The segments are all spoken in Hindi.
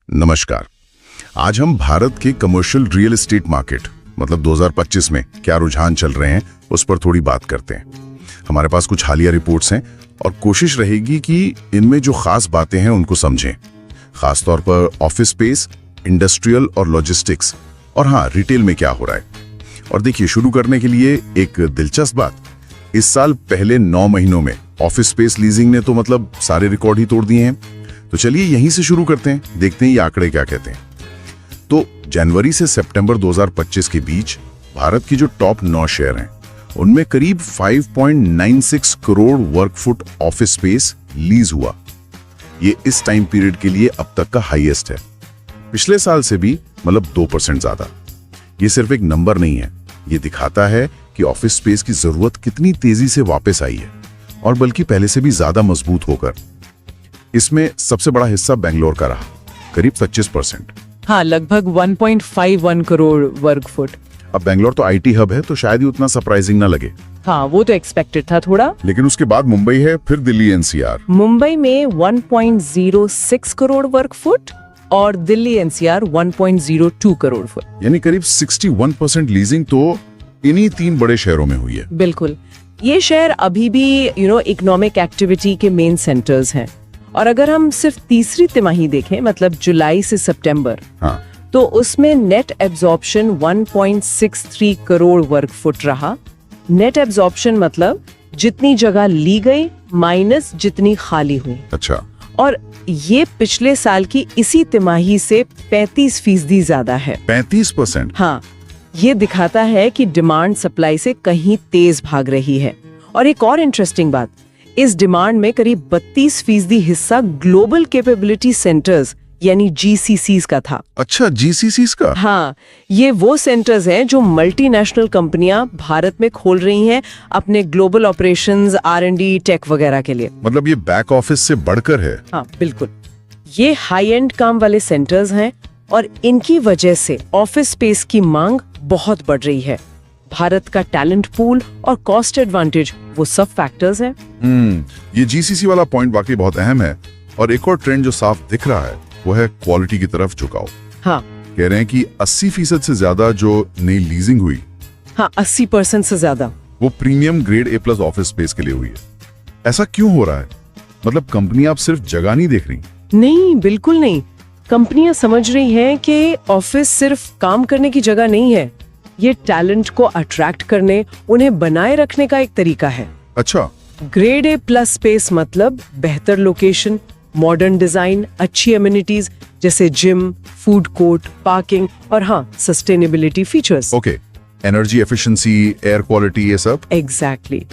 नमस्कार। आज हम भारत के कमर्शियल रियल एस्टेट मार्केट मतलब 2025 में क्या रुझान चल रहे हैं उस पर थोड़ी बात करते हैं। हमारे पास कुछ हालिया रिपोर्ट्स हैं और कोशिश रहेगी कि इनमें जो खास बातें हैं उनको समझें, खासतौर पर ऑफिस स्पेस, इंडस्ट्रियल और लॉजिस्टिक्स और हाँ रिटेल में क्या हो रहा है। और देखिए, शुरू करने के लिए एक दिलचस्प बात, इस साल पहले 9 महीनों में ऑफिस स्पेस लीजिंग ने तो मतलब सारे रिकॉर्ड ही तोड़ दिए हैं। तो चलिए यहीं से शुरू करते हैं, देखते हैं ये आंकड़े क्या कहते हैं। तो जनवरी से सितंबर 2025 के बीच भारत की जो टॉप 9 शेयर हैं उनमें करीब 5.96 करोड़ वर्ग फुट ऑफिस स्पेस लीज हुआ। ये इस टाइम पीरियड के लिए अब तक का हाईएस्ट है, पिछले साल से भी मतलब 2% ज्यादा। ये सिर्फ एक नंबर नहीं है, ये दिखाता है कि ऑफिस स्पेस की जरूरत कितनी तेजी से वापस आई है और बल्कि पहले से भी ज्यादा मजबूत होकर। इसमें सबसे बड़ा हिस्सा बेंगलोर का रहा, करीब 25%। हाँ, लगभग 1.51 करोड़ वर्ग फुट। अब बेंगलोर तो आईटी हब है तो शायद ही उतना सरप्राइजिंग ना लगे। हाँ, वो तो एक्सपेक्टेड था थोड़ा। लेकिन उसके बाद मुंबई है, फिर दिल्ली एनसीआर। मुंबई में 1.06 करोड़ वर्ग फुट और दिल्ली एनसीआर 1.02 करोड़ फुट। यानी करीब 61% लीजिंग तो इन्हीं 3 बड़े शहरों में हुई है। बिल्कुल, ये शहर अभी भी इकोनॉमिक एक्टिविटी के मेन सेंटर्स हैं। और अगर हम सिर्फ तीसरी तिमाही देखें, मतलब जुलाई से सितंबर, हाँ, तो उसमें नेट एब्जॉर्प्शन 1.63 करोड़ वर्ग फुट रहा। नेट एब्जॉर्प्शन मतलब जितनी जगह ली गई माइनस जितनी खाली हुई। अच्छा। और ये पिछले साल की इसी तिमाही से 35% ज्यादा है। 35%? हाँ, ये दिखाता है कि डिमांड सप्लाई से कहीं तेज भाग रही है। और एक और इंटरेस्टिंग बात, इस डिमांड में करीब 32% हिस्सा ग्लोबल कैपेबिलिटी सेंटर्स यानी जीसीसीज का था। अच्छा, जीसीसीज का? हाँ, ये वो सेंटर्स हैं जो मल्टीनेशनल कंपनियां भारत में खोल रही हैं अपने ग्लोबल ऑपरेशंस, R&D, टेक वगैरह के लिए। मतलब ये बैक ऑफिस से बढ़कर है। हाँ बिल्कुल, ये हाई एंड काम वाले सेंटर्स हैं और इनकी वजह से ऑफिस स्पेस की मांग बहुत बढ़ रही है। भारत का टैलेंट पूल और कॉस्ट एडवांटेज, वो सब फैक्टर्स हैं। ये जीसीसी वाला पॉइंट वाकई बहुत अहम है। और एक और ट्रेंड जो साफ दिख रहा है वो है क्वालिटी की तरफ झुकाव। हाँ, कह रहे हैं कि 80% से ज्यादा जो नई लीजिंग हुई, हाँ 80% से ज्यादा, वो premium grade A+ office space के लिए हुई है। ऐसा क्यों हो रहा है? मतलब कंपनियां अब सिर्फ जगह नहीं देख रही? नहीं, बिल्कुल नहीं। कंपनियां समझ रही हैं कि ऑफिस सिर्फ काम करने की जगह नहीं है, ये टैलेंट को अट्रैक्ट करने, उन्हें बनाए रखने का एक तरीका है। अच्छा। ग्रेड A+ स्पेस मतलब बेहतर लोकेशन, मॉडर्न डिजाइन, अच्छी एमिनिटीज जैसे जिम, फूड कोर्ट, पार्किंग और हाँ sustainability features. Okay, energy efficiency, air quality, ये सब। एग्जैक्टली।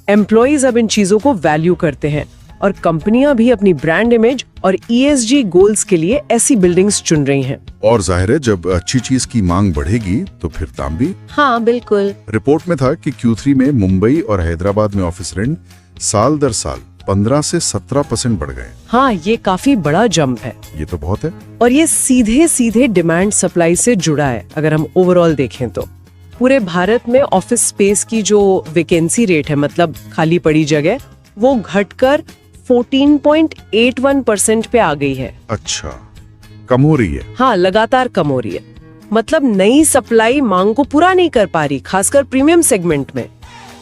एम्प्लॉइज अब इन चीजों को वैल्यू करते हैं और कंपनियां भी अपनी ब्रांड इमेज और ESG गोल्स के लिए ऐसी बिल्डिंग्स चुन रही हैं। और जाहिर है जब अच्छी चीज की मांग बढ़ेगी तो फिर दाम भी। हाँ बिल्कुल। रिपोर्ट में था कि Q3 में मुंबई और हैदराबाद में ऑफिस रेंट साल दर साल 15 से 17% बढ़ गए। हाँ, ये काफी बड़ा जंप है। ये तो बहुत है। और ये सीधे सीधे डिमांड सप्लाई से जुड़ा है। अगर हम ओवरऑल देखें तो पूरे भारत में ऑफिस स्पेस की जो वैकेंसी रेट है, मतलब खाली पड़ी जगह, वो घटकर 14.81% पे आ गई है। अच्छा, कम हो रही है। हाँ, लगातार कम हो रही है। मतलब नई सप्लाई मांग को पूरा नहीं कर पा रही, खासकर प्रीमियम सेगमेंट में।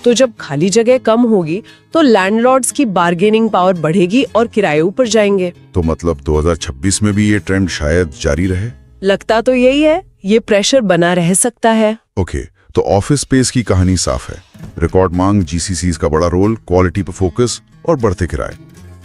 तो जब खाली जगह कम होगी तो लैंडलॉर्ड्स की बार्गेनिंग पावर बढ़ेगी और किराए ऊपर जाएंगे। तो मतलब 2026 में भी ये ट्रेंड शायद जारी रहे? लगता तो यही है, ये प्रेशर बना रह सकता है। ओके, तो ऑफिस स्पेस की कहानी साफ है। रिकॉर्ड मांग, जीसीसीज का बड़ा रोल, क्वालिटी पर फोकस और बढ़ते किराए।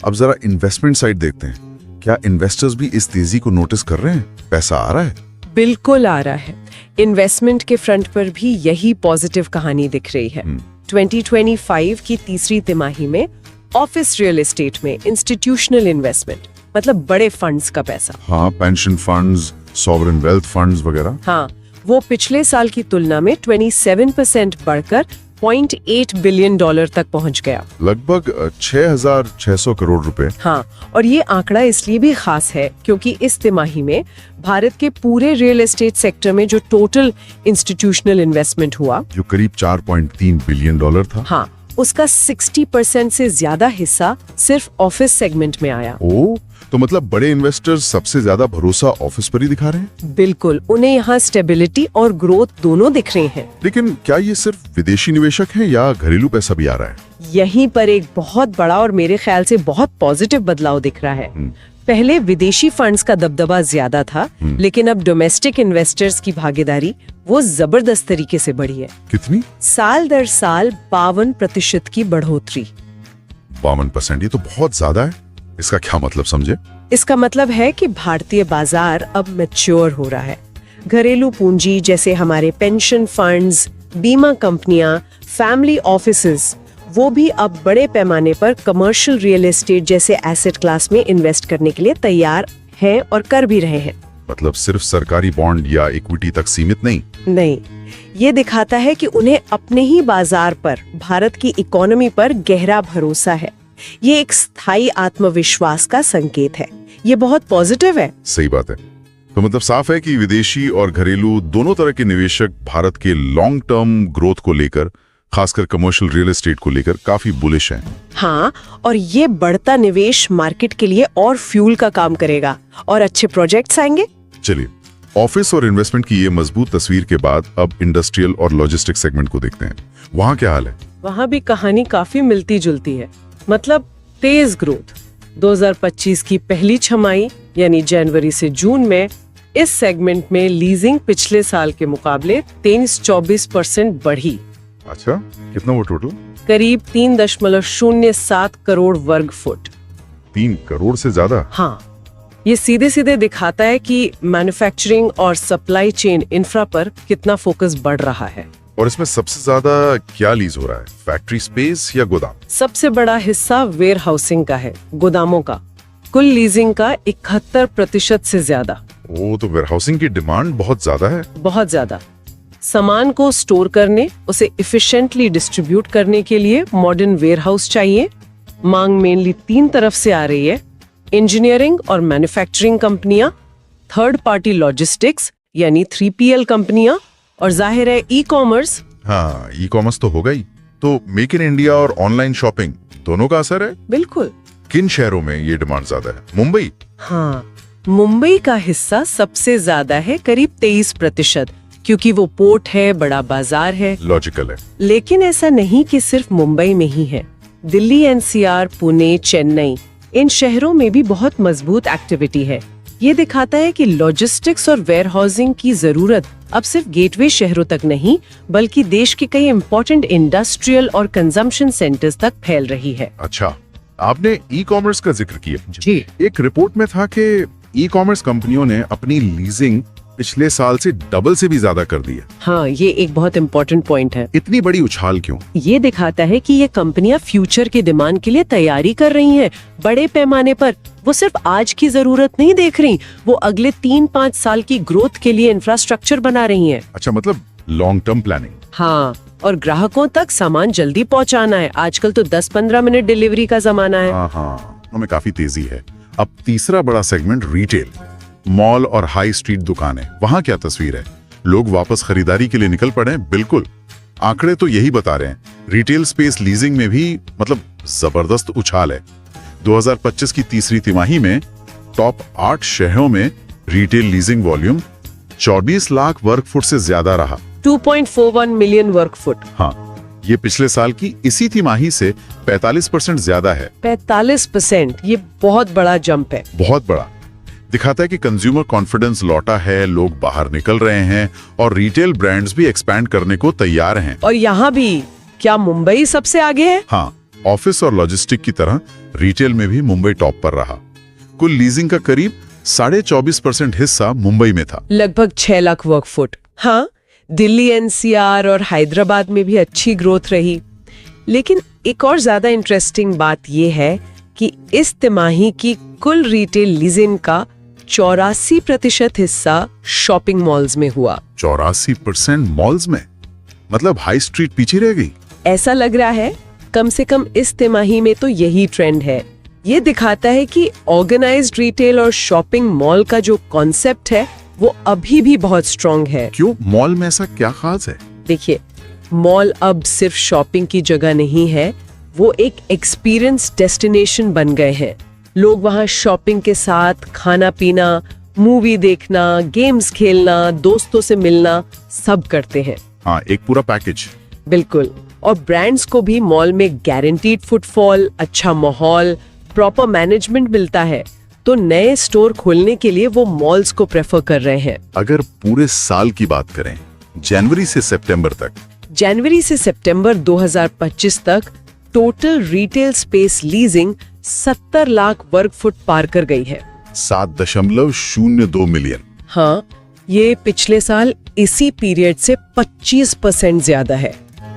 अब जरा इन्वेस्टमेंट साइड देखते हैं। क्या इन्वेस्टर्स भी इस तेजी को नोटिस कर रहे हैं? पैसा आ रहा है? बिल्कुल आ रहा है। इन्वेस्टमेंट के फ्रंट पर भी यही पॉजिटिव कहानी दिख रही है। 2025 की तीसरी तिमाही में ऑफिस रियल एस्टेट में इंस्टीट्यूशनल इन्वेस्टमेंट, मतलब बड़े फंड्स का पैसा, हाँ, pension funds, sovereign wealth funds वगैरह, हाँ, वो पिछले साल की तुलना में 27% बढ़कर $0.8 बिलियन तक पहुंच गया। लगभग 6,600 करोड़ रुपए। हाँ, और ये आंकड़ा इसलिए भी खास है क्योंकि इस तिमाही में भारत के पूरे रियल एस्टेट सेक्टर में जो टोटल इंस्टीट्यूशनल इन्वेस्टमेंट हुआ, जो करीब $4.3 बिलियन था, हाँ, उसका 60% से ज्यादा हिस्सा सिर्फ ऑफिस सेगमेंट में आया। ओ, तो मतलब बड़े इन्वेस्टर्स सबसे ज्यादा भरोसा ऑफिस पर ही दिखा रहे हैं। बिल्कुल, उन्हें यहाँ स्टेबिलिटी और ग्रोथ दोनों दिख रहे हैं। लेकिन क्या ये सिर्फ विदेशी निवेशक हैं या घरेलू पैसा भी आ रहा है? यहीं पर एक बहुत बड़ा और मेरे ख्याल से बहुत पॉजिटिव बदलाव दिख रहा है। पहले विदेशी फंड्स का दबदबा ज्यादा था, लेकिन अब डोमेस्टिक इन्वेस्टर्स की भागीदारी वो जबरदस्त तरीके से बढ़ी है। कितनी? साल दर साल 52% की बढ़ोतरी। 52%, ये तो बहुत ज्यादा है। इसका क्या मतलब समझे? इसका मतलब है कि भारतीय बाजार अब मैच्योर हो रहा है। घरेलू पूंजी जैसे हमारे पेंशन फंड्स, बीमा कंपनियां, फैमिली ऑफिसेज, वो भी अब बड़े पैमाने पर कमर्शियल रियल एस्टेट जैसे एसेट क्लास में इन्वेस्ट करने के लिए तैयार हैं और कर भी रहे हैं। मतलब सिर्फ सरकारी बॉन्ड या इक्विटी तक सीमित नहीं? नहीं, ये दिखाता है कि उन्हें अपने ही बाजार पर, भारत की इकोनॉमी पर गहरा भरोसा है। ये एक स्थायी आत्मविश्वास का संकेत है। ये बहुत पॉजिटिव है। सही बात है। तो मतलब साफ है कि विदेशी और घरेलू दोनों तरह के निवेशक भारत के लॉन्ग टर्म ग्रोथ को लेकर, खासकर कमर्शियल रियल एस्टेट को लेकर काफी बुलिश हैं। हाँ, और ये बढ़ता निवेश मार्केट के लिए और फ्यूल का काम करेगा और अच्छे प्रोजेक्ट्स आएंगे। चलिए, ऑफिस और इन्वेस्टमेंट की ये मजबूत तस्वीर के बाद अब इंडस्ट्रियल और लॉजिस्टिक सेगमेंट को देखते हैं। वहाँ क्या हाल है? वहाँ भी कहानी काफी मिलती जुलती है। मतलब तेज ग्रोथ। 2025 की पहली छमाही यानी जनवरी से जून में इस सेगमेंट में लीजिंग पिछले साल के मुकाबले 23-24% बढ़ी। अच्छा, कितना वो टोटल? करीब 3.07 करोड़ वर्ग फुट। 3 करोड़ से ज्यादा? हाँ, ये सीधे सीधे दिखाता है कि मैन्युफैक्चरिंग और सप्लाई चेन इंफ्रा पर कितना फोकस बढ़ रहा है। और इसमें सबसे ज्यादा क्या लीज हो रहा है? फैक्ट्री स्पेस या गोदाम? सबसे बड़ा हिस्सा वेयर हाउसिंग का है, गोदामों का। कुल लीजिंग का 71% से ज्यादा। वो तो वेयर हाउसिंग की डिमांड बहुत ज्यादा है। बहुत ज्यादा। सामान को स्टोर करने, उसे इफिशिएंटली डिस्ट्रीब्यूट करने के लिए मॉडर्न वेयर हाउस चाहिए। मांग मेनली 3 तरफ से आ रही है: इंजीनियरिंग और मैन्युफैक्चरिंग कंपनियां, थर्ड पार्टी लॉजिस्टिक्स यानी 3PL कंपनियां, और जाहिर है ई कॉमर्स। हाँ, ई कॉमर्स तो होगा ही। तो मेक इन इंडिया और ऑनलाइन शॉपिंग दोनों का असर है? बिल्कुल। किन शहरों में ये डिमांड ज्यादा है? मुंबई? हाँ, मुंबई का हिस्सा सबसे ज्यादा है, करीब 23%, क्योंकि वो पोर्ट है, बड़ा बाजार है। लॉजिकल है। लेकिन ऐसा नहीं कि सिर्फ मुंबई में ही है। दिल्ली, NCR, पुणे, चेन्नई, इन शहरों में भी बहुत मजबूत एक्टिविटी है। ये दिखाता है कि लॉजिस्टिक्स और वेयर हाउसिंग की जरूरत अब सिर्फ गेटवे शहरों तक नहीं, बल्कि देश के कई इंपॉर्टेंट इंडस्ट्रियल और कंजम्पशन सेंटर्स तक फैल रही है। अच्छा, आपने ई कॉमर्स का जिक्र किया। जी। एक रिपोर्ट में था कि ई कॉमर्स कंपनियों ने अपनी लीजिंग पिछले साल से डबल से भी ज्यादा कर दी है। हाँ, ये एक बहुत इम्पोर्टेंट पॉइंट है। इतनी बड़ी उछाल क्यों? ये दिखाता है कि ये कंपनियां फ्यूचर के डिमांड के लिए तैयारी कर रही हैं, बड़े पैमाने पर। वो सिर्फ आज की जरूरत नहीं देख रही, वो अगले 3-5 साल की ग्रोथ के लिए इंफ्रास्ट्रक्चर बना रही हैं। अच्छा, मतलब लॉन्ग टर्म प्लानिंग। हाँ, और ग्राहकों तक सामान जल्दी पहुंचाना है। आजकल तो 10-15 मिनट डिलीवरी का जमाना है। हाँ, हमें काफी तेजी है। अब तीसरा बड़ा सेगमेंट रिटेल, मॉल और हाई स्ट्रीट दुकानें। वहाँ क्या तस्वीर है? लोग वापस खरीदारी के लिए निकल पड़े? बिल्कुल, आंकड़े तो यही बता रहे हैं। रिटेल स्पेस लीजिंग में भी मतलब जबरदस्त उछाल है। 2025 की तीसरी तिमाही में टॉप 8 शहरों में रिटेल लीजिंग वॉल्यूम 24 लाख वर्ग फुट से ज्यादा रहा। 2.41 मिलियन वर्ग फुट। हाँ, ये पिछले साल की इसी तिमाही से 45% ज्यादा है। 45%, ये बहुत बड़ा जंप है। बहुत बड़ा। दिखाता है कि कंज्यूमर कॉन्फिडेंस लौटा है, लोग बाहर निकल रहे हैं और रिटेल ब्रांड्स भी एक्सपैंड करने को तैयार हैं। और यहाँ भी क्या मुंबई सबसे आगे है? हाँ, ऑफिस और लॉजिस्टिक की तरह रिटेल में भी मुंबई टॉप पर रहा। कुल लीजिंग का करीब 24.5% हिस्सा मुंबई में था, लगभग 6 लाख वर्ग फुट। हाँ, दिल्ली, NCR और हैदराबाद में भी अच्छी ग्रोथ रही। लेकिन एक और ज्यादा इंटरेस्टिंग बात यह है कि इस तिमाही की कुल रिटेल लीजिंग का 84% हिस्सा शॉपिंग मॉल्स में हुआ। 84% मॉल्स में? मतलब हाई स्ट्रीट पीछे रह गई? ऐसा लग रहा है, कम से कम इस तिमाही में तो यही ट्रेंड है। ये दिखाता है कि ऑर्गेनाइज्ड रिटेल और शॉपिंग मॉल का जो कॉन्सेप्ट है वो अभी भी बहुत स्ट्रॉन्ग है। क्यों? मॉल में ऐसा क्या खास है? देखिए, मॉल अब सिर्फ शॉपिंग की जगह नहीं है, वो एक एक्सपीरियंस डेस्टिनेशन बन गए हैं। लोग वहाँ शॉपिंग के साथ खाना पीना, मूवी देखना, गेम्स खेलना, दोस्तों से मिलना सब करते हैं। हाँ, एक पूरा पैकेज। बिल्कुल। और ब्रांड्स को भी मॉल में गारंटीड फुटफॉल, अच्छा माहौल, प्रॉपर मैनेजमेंट मिलता है, तो नए स्टोर खोलने के लिए वो मॉल्स को प्रेफर कर रहे हैं। अगर पूरे साल की बात करें, जनवरी से सितंबर तक, जनवरी से सितंबर 2025 तक total retail space leasing 70 lakh वर्ग फुट पार कर गई है। 7.02 मिलियन। हाँ, ये पिछले साल इसी पीरियड से 25% ज्यादा है।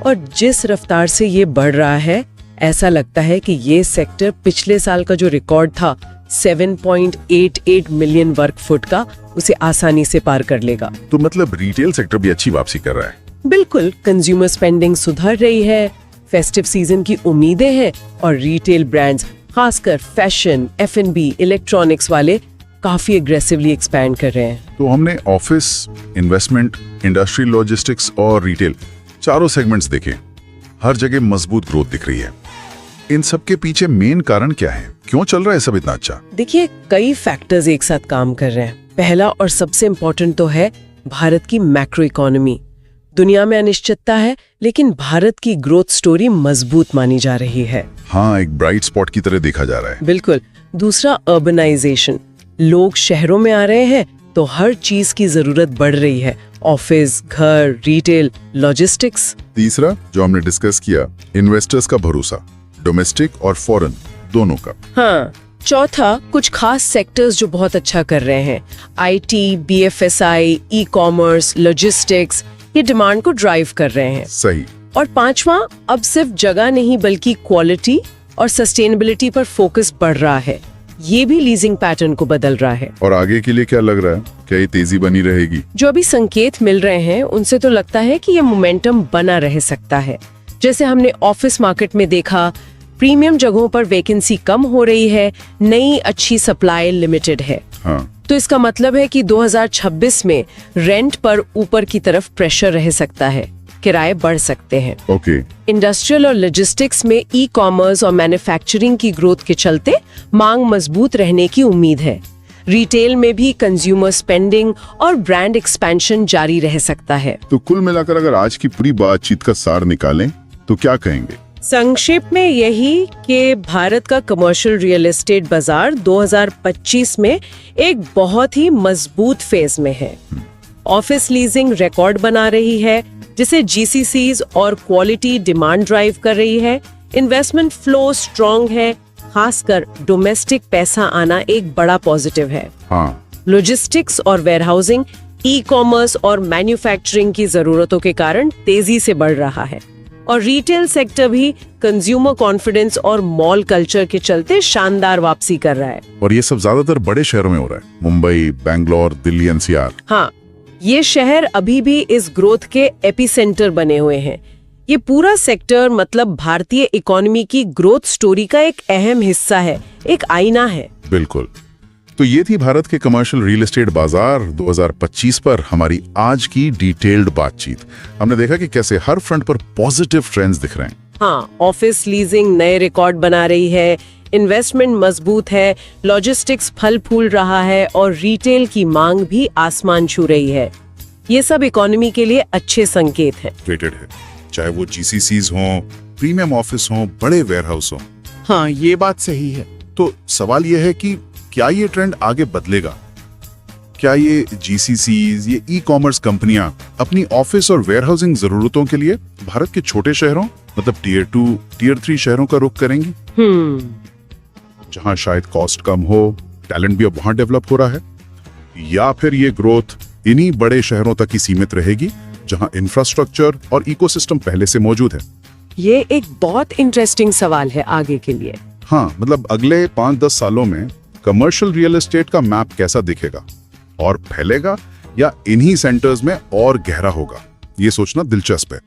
और जिस रफ्तार से ये बढ़ रहा है, ऐसा लगता है कि ये सेक्टर पिछले साल का जो रिकॉर्ड था 7.88 मिलियन वर्ग फुट का, उसे आसानी से पार कर लेगा। तो मतलब रिटेल सेक्टर भी अच्छी वापसी कर रहा है। बिल्कुल, कंज्यूमर स्पेंडिंग सुधर रही है, फेस्टिव सीजन की उम्मीदें हैं और रिटेल ब्रांड्स, खासकर फैशन, F&B, इलेक्ट्रॉनिक्स वाले काफी एग्रेसिवली एक्सपैंड कर रहे हैं। तो हमने ऑफिस, इन्वेस्टमेंट, इंडस्ट्रियल लॉजिस्टिक्स और रिटेल चारों सेगमेंट्स देखे। हर जगह मजबूत ग्रोथ दिख रही है। इन सब के पीछे मेन कारण क्या है? क्यों चल रहा है सब इतना अच्छा? देखिए, कई फैक्टर्स एक साथ काम कर रहे हैं। पहला और सबसे इम्पोर्टेंट तो है भारत की मैक्रो इकोनॉमी। दुनिया में अनिश्चितता है, लेकिन भारत की ग्रोथ स्टोरी मजबूत मानी जा रही है। हाँ, एक ब्राइट स्पॉट की तरह देखा जा रहा है। बिल्कुल। दूसरा, अर्बनाइजेशन। लोग शहरों में आ रहे हैं तो हर चीज की जरूरत बढ़ रही है, ऑफिस, घर, रिटेल, लॉजिस्टिक्स। तीसरा, जो हमने डिस्कस किया, इन्वेस्टर्स का भरोसा, डोमेस्टिक और फॉरेन दोनों का। हाँ। चौथा, कुछ खास सेक्टर्स जो बहुत अच्छा कर रहे हैं, IT, BFSI, ई-कॉमर्स, लॉजिस्टिक्स, ये डिमांड को ड्राइव कर रहे हैं। सही। और पांचवा, अब सिर्फ जगह नहीं बल्कि क्वालिटी और सस्टेनेबिलिटी पर फोकस बढ़ रहा है। ये भी लीजिंग पैटर्न को बदल रहा है। और आगे के लिए क्या लग रहा है? क्या ये तेजी बनी रहेगी? जो अभी संकेत मिल रहे हैं उनसे तो लगता है कि ये मोमेंटम बना रह सकता है। जैसे हमने ऑफिस मार्केट में देखा, प्रीमियम जगहों पर वैकेंसी कम हो रही है, नई अच्छी सप्लाई लिमिटेड है। हाँ। तो इसका मतलब है कि 2026 में रेंट पर ऊपर की तरफ प्रेशर रह सकता है, किराए बढ़ सकते हैं। ओके। इंडस्ट्रियल और लॉजिस्टिक्स में ई-कॉमर्स और मैन्युफैक्चरिंग की ग्रोथ के चलते मांग मजबूत रहने की उम्मीद है। रिटेल में भी कंज्यूमर स्पेंडिंग और ब्रांड एक्सपेंशन जारी रह सकता है। तो कुल मिलाकर अगर आज की पूरी बातचीत का सार निकालें तो क्या कहेंगे? संक्षेप में यही कि भारत का कमर्शियल रियल एस्टेट बाजार 2025 में एक बहुत ही मजबूत फेज में है। ऑफिस लीजिंग रिकॉर्ड बना रही है, जिसे GCCs और क्वालिटी डिमांड ड्राइव कर रही है। इन्वेस्टमेंट फ्लो स्ट्रॉन्ग है, खासकर डोमेस्टिक पैसा आना एक बड़ा पॉजिटिव है। हाँ। लॉजिस्टिक्स और वेयरहाउसिंग, ई-कॉमर्स और मैन्युफैक्चरिंग की जरूरतों के कारण तेजी से बढ़ रहा है। और रिटेल सेक्टर भी कंज्यूमर कॉन्फिडेंस और मॉल कल्चर के चलते शानदार वापसी कर रहा है। और ये सब ज्यादातर बड़े शहरों में हो रहा है, मुंबई, बेंगलोर, दिल्ली, NCR। हाँ, ये शहर अभी भी इस ग्रोथ के एपिसेंटर बने हुए हैं। ये पूरा सेक्टर मतलब भारतीय इकोनॉमी की ग्रोथ स्टोरी का एक अहम हिस्सा है, एक आईना है। बिल्कुल। तो ये थी भारत के कमर्शियल रियल एस्टेट बाजार 2025 पर हमारी आज की डिटेल्ड बातचीत। हमने देखा कि कैसे हर फ्रंट पर पॉजिटिव ट्रेंड्स दिख रहे हैं। हाँ, ऑफिस लीजिंग नए रिकॉर्ड बना रही है, इन्वेस्टमेंट मजबूत है, लॉजिस्टिक्स फल फूल रहा है और रिटेल की मांग भी आसमान छू रही है। ये सब इकोनॉमी के लिए अच्छे संकेत हैं। रेटेड है, चाहे वो GCCs हों, प्रीमियम ऑफिस हों, बड़े वेयरहाउस हों। हाँ, ये बात सही है। तो सवाल यह है कि क्या ये ट्रेंड आगे बदलेगा? क्या ये GCCs, ये ई-कॉमर्स कंपनियां अपनी ऑफिस और वेयरहाउसिंग जरूरतों के लिए भारत के छोटे शहरों मतलब Tier 2, Tier 3 शहरों का रुख करेंगी? जहां शायद कॉस्ट कम हो, टैलेंट भी अब वहां डेवलप हो रहा है, या फिर ये ग्रोथ इन्हीं बड़े शहरों तक ही सीमित रहेगी जहां इंफ्रास्ट्रक्चर और इकोसिस्टम पहले से मौजूद है? ये एक बहुत इंटरेस्टिंग सवाल है आगे के लिए। हाँ, मतलब अगले 5-10 सालों में कमर्शियल रियल एस्टेट का मैप कैसा दिखेगा और फैलेगा या इन्हीं सेंटर्स में और गहरा होगा, ये सोचना दिलचस्प है।